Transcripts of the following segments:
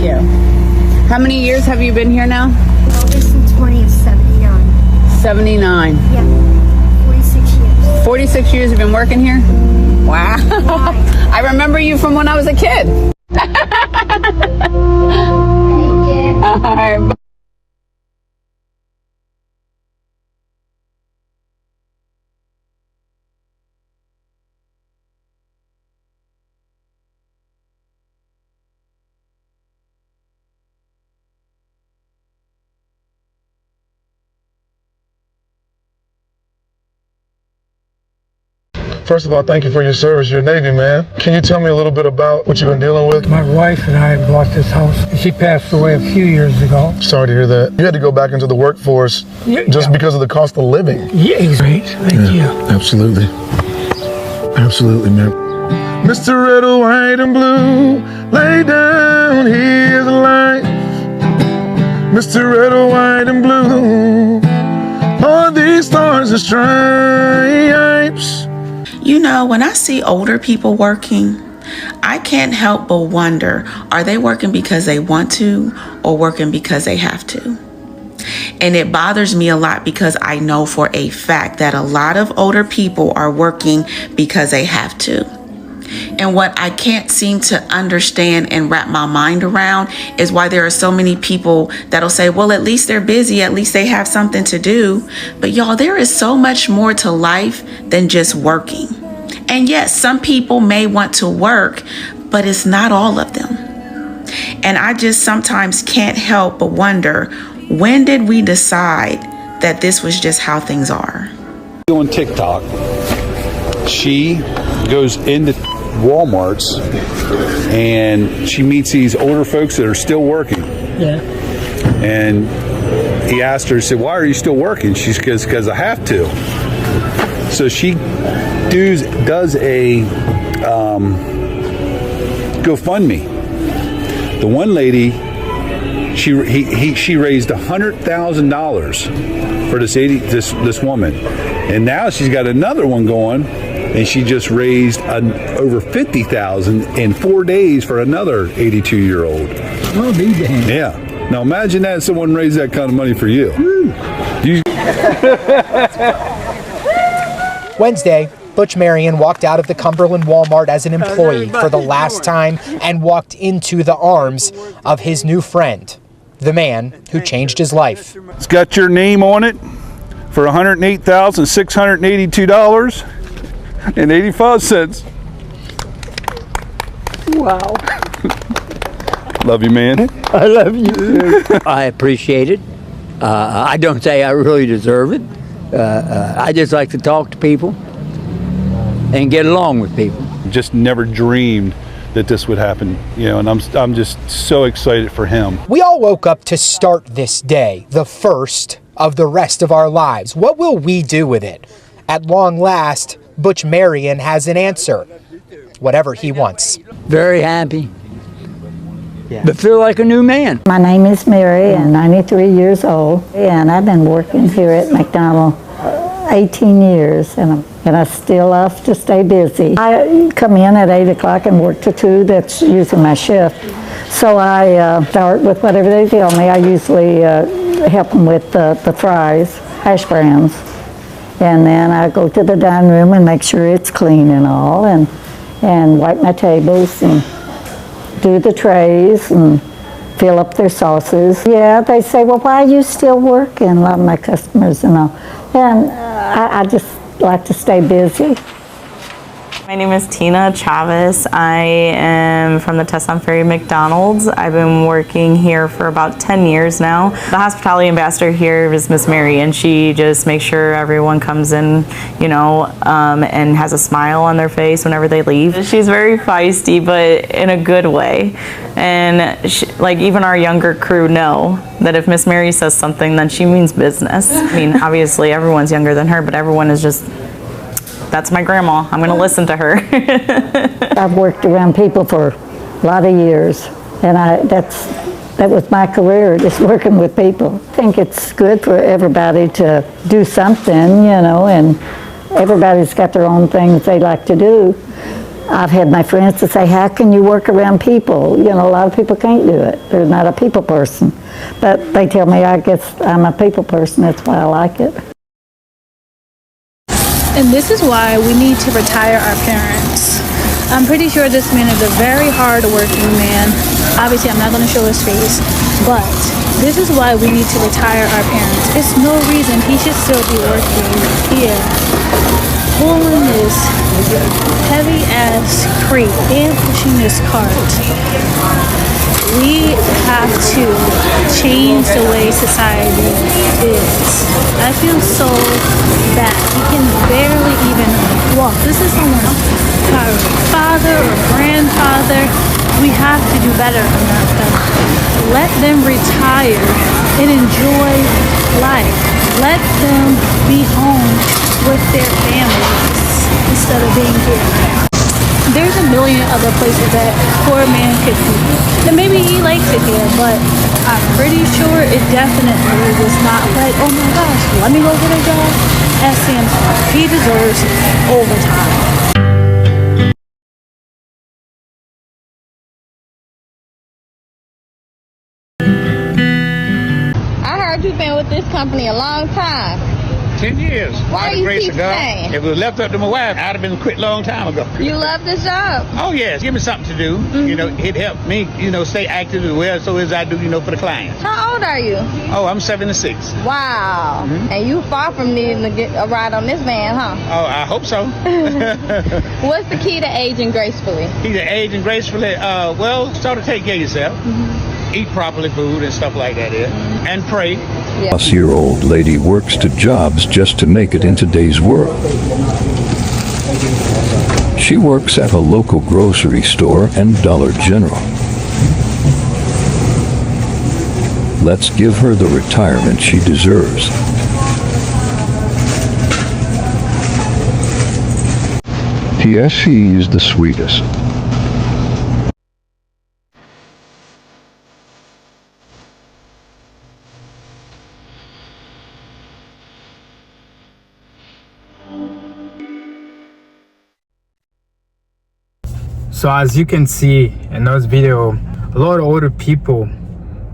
you. How many years have you been here now? August 20 of 79. 79. Yeah, 46 years. 46 years you've been working here? Wow. I remember you from when I was a kid. All right. First of all, thank you for your service. You're a Navy man. Can you tell me a little bit about what you've been dealing with? My wife and I bought this house. She passed away a few years ago. Sorry to hear that. You had to go back into the workforce just because of the cost of living. Yeah, he's great. Thank you. Absolutely. Absolutely, man. Mr. Red, White, and Blue, lay down his life. Mr. Red, White, and Blue, all these stars and stripes. You know, when I see older people working, I can't help but wonder, are they working because they want to or working because they have to? And it bothers me a lot because I know for a fact that a lot of older people are working because they have to. And what I can't seem to understand and wrap my mind around is why there are so many people that'll say, well, at least they're busy, at least they have something to do. But y'all, there is so much more to life than just working. And yes, some people may want to work, but it's not all of them. And I just sometimes can't help but wonder, when did we decide that this was just how things are? On TikTok, she goes into Walmart's and she meets these older folks that are still working. Yeah. And he asked her, he said, why are you still working? She says, because I have to. So she does a GoFundMe. The one lady, she raised $100,000 for this woman, and now she's got another one going. And she just raised over $50,000 in 4 days for another 82-year-old. Oh, be damned. Yeah. Now imagine that someone raised that kind of money for you. Wednesday, Butch Marion walked out of the Cumberland Walmart as an employee for the last time and walked into the arms of his new friend, the man who changed his life. It's got your name on it for $108,682.85. Wow. Love you, man. I love you. I appreciate it. I don't say I really deserve it. I just like to talk to people and get along with people. Just never dreamed that this would happen, and I'm just so excited for him. We all woke up to start this day, the first of the rest of our lives. What will we do with it? At long last, Butch Marion has an answer. Whatever he wants. Very happy. But feel like a new man. My name is Mary, and I'm 93 years old, and I've been working here at McDonald's 18 years, and I still love to stay busy. I come in at 8 o'clock and work to 2. That's usually my shift. So I start with whatever they tell me. I usually help them with the fries, hash browns, and then I go to the dining room and make sure it's clean and all, and wipe my tables and do the trays and fill up their sauces. Yeah, they say, well, why are you still working? A lot of my customers and all. And I just like to stay busy. My name is Tina Chavez. I am from the Tesson Ferry McDonald's. I've been working here for about 10 years now. The hospitality ambassador here is Miss Mary, and she just makes sure everyone comes in, and has a smile on their face whenever they leave. She's very feisty, but in a good way. And even our younger crew know that if Miss Mary says something, then she means business. I mean, obviously everyone's younger than her, but everyone is just, that's my grandma. I'm going to listen to her. I've worked around people for a lot of years, and that was my career, just working with people. I think it's good for everybody to do something, and everybody's got their own things they like to do. I've had my friends to say, how can you work around people? You know, a lot of people can't do it. They're not a people person. But they tell me, I guess I'm a people person. That's why I like it. And this is why we need to retire our parents. I'm pretty sure this man is a very hard-working man. Obviously, I'm not going to show his face, but this is why we need to retire our parents. It's no reason he should still be working here, pulling this heavy-ass crate and pushing this cart. We have to change the way society is. I feel so bad. He can barely even walk. This is someone's father or grandfather. We have to do better, America. Let them retire and enjoy life. Let them be home with their families instead of being here. There's a million other places that poor man could be. And maybe he likes it here, but I'm pretty sure it definitely was not like, oh my gosh, let me go get a job at Samsung. He deserves overtime. I heard you've been with this company a long time. 10 years. Why do you keep staying? If it was left up to my wife, I'd have been quit a long time ago. You love this job? Oh, yes. Give me something to do. You know, it helped me, stay active as well so as I do, for the clients. How old are you? Oh, I'm 76. Wow. And you far from needing to get a ride on this van, huh? Oh, I hope so. What's the key to aging gracefully? Key to aging gracefully? Start to take care of yourself. Eat properly food and stuff like that, and pray. A 60-year-old lady works 2 jobs just to make it in today's world. She works at a local grocery store and Dollar General. Let's give her the retirement she deserves. P.S. She is the sweetest. So as you can see in this video, a lot of older people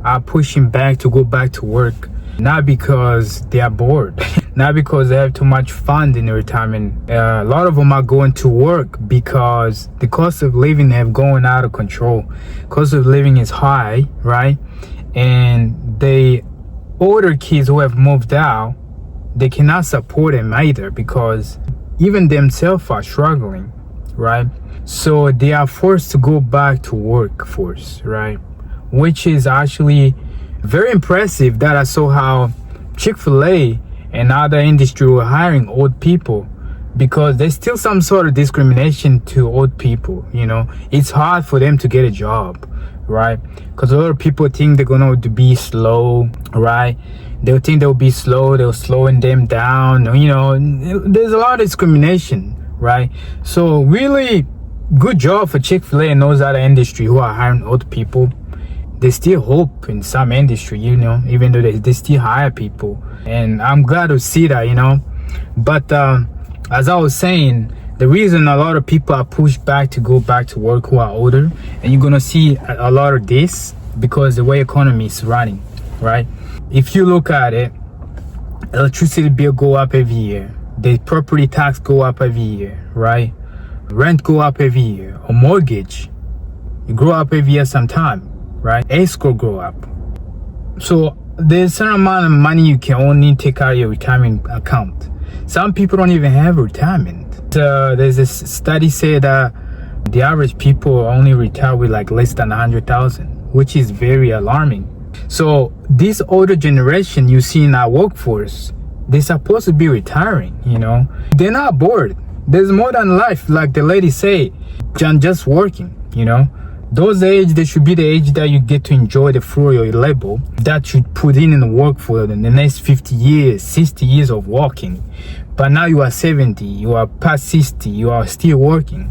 are pushing back to go back to work, not because they are bored, not because they have too much fun in retirement. A lot of them are going to work because the cost of living have gone out of control. Cost of living is high, right? And the older kids who have moved out, they cannot support them either because even themselves are struggling, right? So they are forced to go back to workforce, right? Which is actually very impressive that I saw how Chick-fil-A and other industry were hiring old people, because there's still some sort of discrimination to old people. It's hard for them to get a job, right? Because a lot of people think they're gonna be slow, right? They'll think they'll be slow, they'll slowing them down. There's a lot of discrimination, right? So really good job for Chick-fil-A and those other industry who are hiring old people. There's still hope in some industry, even though they still hire people. And I'm glad to see that, But as I was saying, the reason a lot of people are pushed back to go back to work who are older, and you're gonna see a lot of this because the way economy is running, right? If you look at it, electricity bill go up every year. The property tax go up every year, right? Rent go up every year. Or mortgage, it grow up every year sometime, right? Escrow grow up. So there's a certain amount of money you can only take out of your retirement account. Some people don't even have retirement. There's a study say that the average people only retire with like less than 100,000, which is very alarming. So this older generation you see in our workforce, they're supposed to be retiring, They're not bored. There's more than life, like the lady say, than just working, Those age, they should be the age that you get to enjoy the fruit of your labor, that you put in the work for the next 50 years, 60 years of working. But now you are 70, you are past 60, you are still working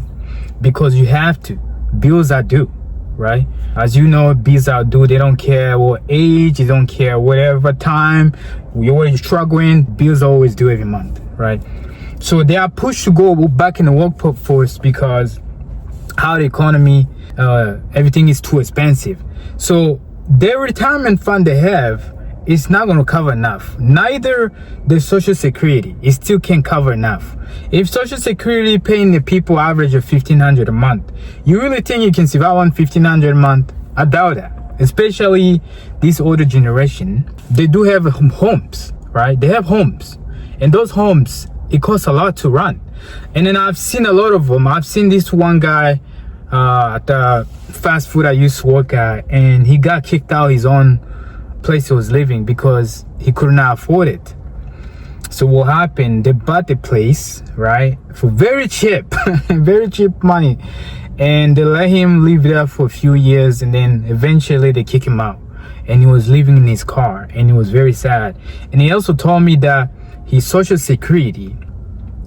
because you have to. Bills are due, right? As you know, bills are due. They don't care what age, they don't care whatever time you're always struggling, bills are always due every month, right? So they are pushed to go back in the workforce because how the economy, everything is too expensive. So their retirement fund they have is not going to cover enough. Neither the Social Security, it still can't cover enough. If Social Security paying the people average of $1,500 a month, you really think you can survive on $1,500 a month? I doubt that. Especially this older generation, they do have homes, right? They have homes, and those homes, it costs a lot to run. And then I've seen a lot of them. I've seen this one guy at the fast food I used to work at, and he got kicked out his own place he was living because he could not afford it. So what happened, they bought the place, right, for very cheap very cheap money, and they let him live there for a few years, and then eventually they kick him out, and he was living in his car, and he was very sad. And he also told me that his Social Security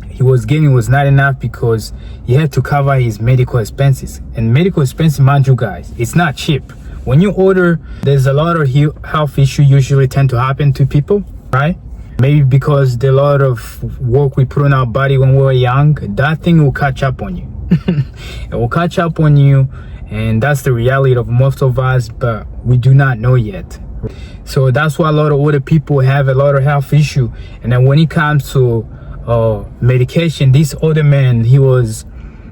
he was getting was not enough because he had to cover his medical expenses, and medical expenses, mind you guys, it's not cheap. When you order, there's a lot of health issues usually tend to happen to people, right? Maybe because the lot of work we put on our body when we were young, that thing will catch up on you. It will catch up on you, and that's the reality of most of us, but we do not know yet. So that's why a lot of older people have a lot of health issue. And then when it comes to medication, this older man, he was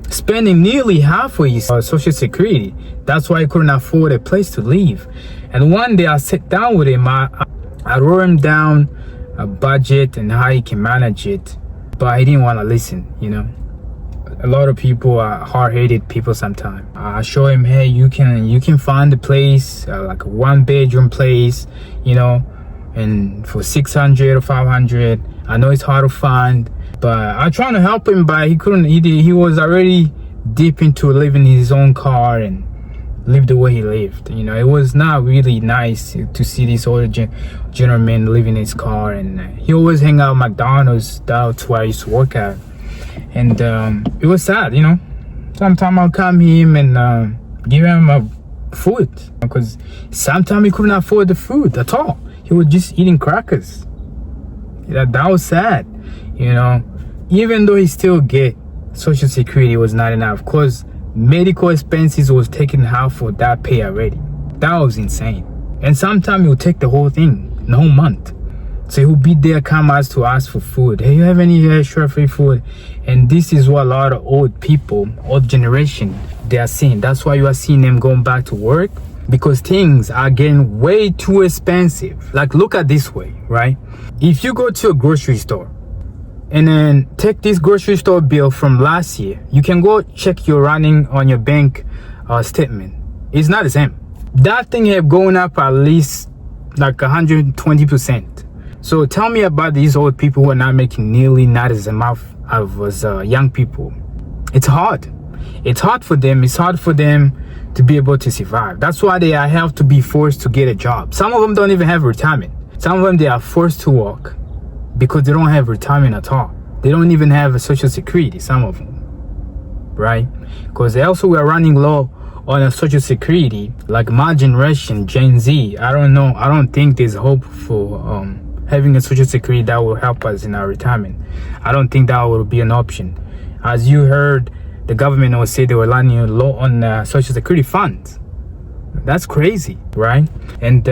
spending nearly half of his Social Security. That's why he couldn't afford a place to live. And one day I sat down with him, I wrote him down a budget and how he can manage it, but he didn't want to listen. You know, a lot of people are hard-headed people sometimes. I show him, hey, you can find a place, like a 1-bedroom place, you know, and for $600 or $500. I know it's hard to find, but I'm trying to help him, but he couldn't. He was already deep into living in his own car and live the way he lived. You know, it was not really nice to see this older gentleman living in his car, and he always hang out at McDonald's. That's where I used to work at, and it was sad. You know, sometimes I'll come him and give him food, because sometimes he couldn't afford the food at all. He was just eating crackers. That was sad. You know, even though he still get Social Security, was not enough, because medical expenses was taking half of that pay already. That was insane. And sometimes he would take the whole thing, the whole month. So he would be there, come us to ask for food. Hey, you have any extra free food? And this is what a lot of old people, old generation, they are seeing. That's why you are seeing them going back to work, because things are getting way too expensive. Like, look at this way, right? If you go to a grocery store and then take this grocery store bill from last year, you can go check your running on your bank statement. It's not the same. That thing have going up at least like 120%. So tell me about these old people who are not making nearly not as much as young people. It's hard. It's hard for them. It's hard for them to be able to survive. That's why they have to be forced to get a job. Some of them don't even have retirement. Some of them, they are forced to work because they don't have retirement at all. They don't even have a Social Security, some of them, right? Because also we are running low on a Social Security. Like my generation, Gen Z, I don't know, I don't think there's hope for having a Social Security that will help us in our retirement. I don't think that will be an option. As you heard, the government will say they were running low on Social Security funds. That's crazy, right? And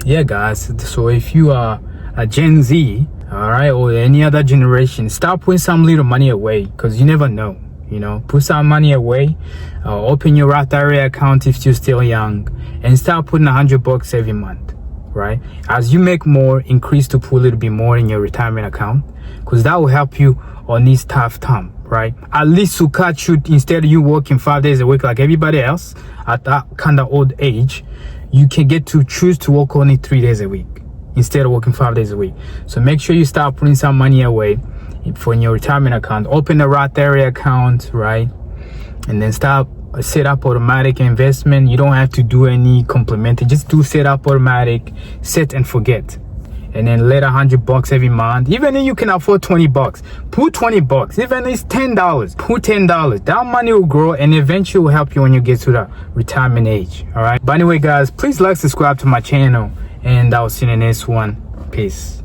yeah, guys, so if you are a Gen Z, all right, or any other generation, start putting some little money away, because you never know. You know, put some money away, open your Roth IRA account if you're still young, and start putting $100 every month, right? As you make more, increase to put a little bit more in your retirement account, because that will help you on this tough time, right? At least to catch you, instead of you working 5 days a week like everybody else at that kind of old age, you can get to choose to work only 3 days a week instead of working 5 days a week. So make sure you start putting some money away for your retirement account. Open a Roth IRA account, right? And then start set up automatic investment. You don't have to do any complementary, just do set up automatic, set and forget. And then let $100 every month. Even if you can afford $20, put $20. Even if it's $10, put $10. That money will grow and eventually will help you when you get to the retirement age. All right. But anyway, guys, please like, subscribe to my channel, and I'll see you in the next one. Peace.